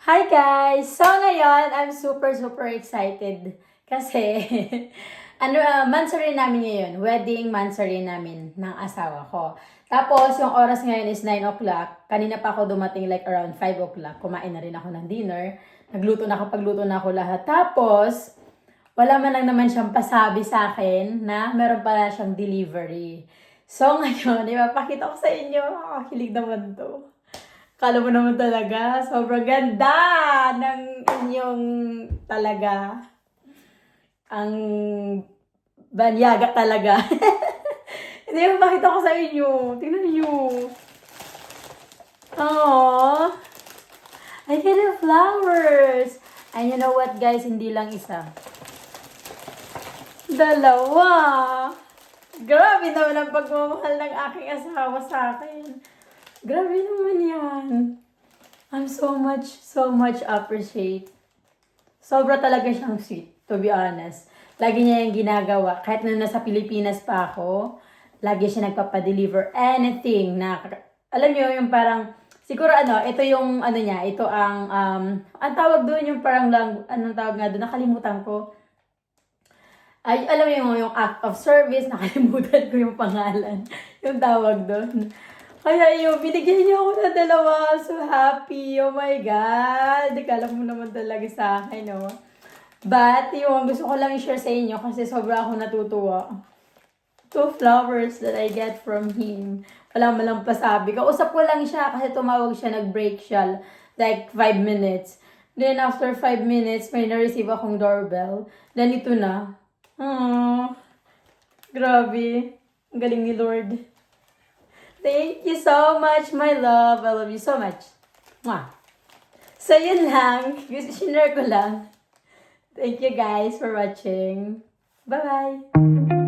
Hi guys! So ngayon, I'm super excited kasi mansary namin ngayon. Wedding mansary namin ng asawa ko. Tapos, yung oras ngayon is 9 o'clock. Kanina pa ako dumating like around 5 o'clock. Kumain na rin ako ng dinner. Pagluto na ako lahat. Tapos, wala man lang naman siyang pasabi sa akin na meron pala siyang delivery. So ngayon, ipapakita ko sa inyo. Hilig naman to. Kala mo naman talaga, sobrang ganda ng inyong talaga. Ang banyaga talaga. Hindi mo makita ko sa inyo. Tingnan niyo. Aww. I get the flowers. And you know what guys, hindi lang isa. Dalawa. Grabe naman ang pagmamahal ng aking asawa sa akin. Grabe naman yan. I'm so much appreciate. Sobra talaga siyang sweet, to be honest. Lagi niya yung ginagawa. Kahit nung nasa Pilipinas pa ako, lagi siya nagpapadeliver anything na, alam niyo yung parang, siguro ito yung niya, ito ang tawag doon yung parang lang, anong tawag nga doon, nakalimutan ko. Ay, alam mo yung act of service, nakalimutan ko yung pangalan, yung tawag doon. Kaya yun, binigyan niyo ako ng dalawa. So happy. Oh my God. Kala mo naman talaga sa akin, no? But, yun, gusto ko lang i-share sa inyo kasi sobra ako natutuwa. 2 flowers that I get from him. Wala mo lang pasabi. Kausap ko lang siya kasi tumawag siya, nag-break siya. Like 5 minutes. Then, after 5 minutes, may na-receive akong doorbell. Then, ito na. Grabe. Ang galing ni Lord. Thank you so much, my love. I love you so much. Mwah. So, yun lang. Share ko lang. Thank you guys for watching. Bye-bye.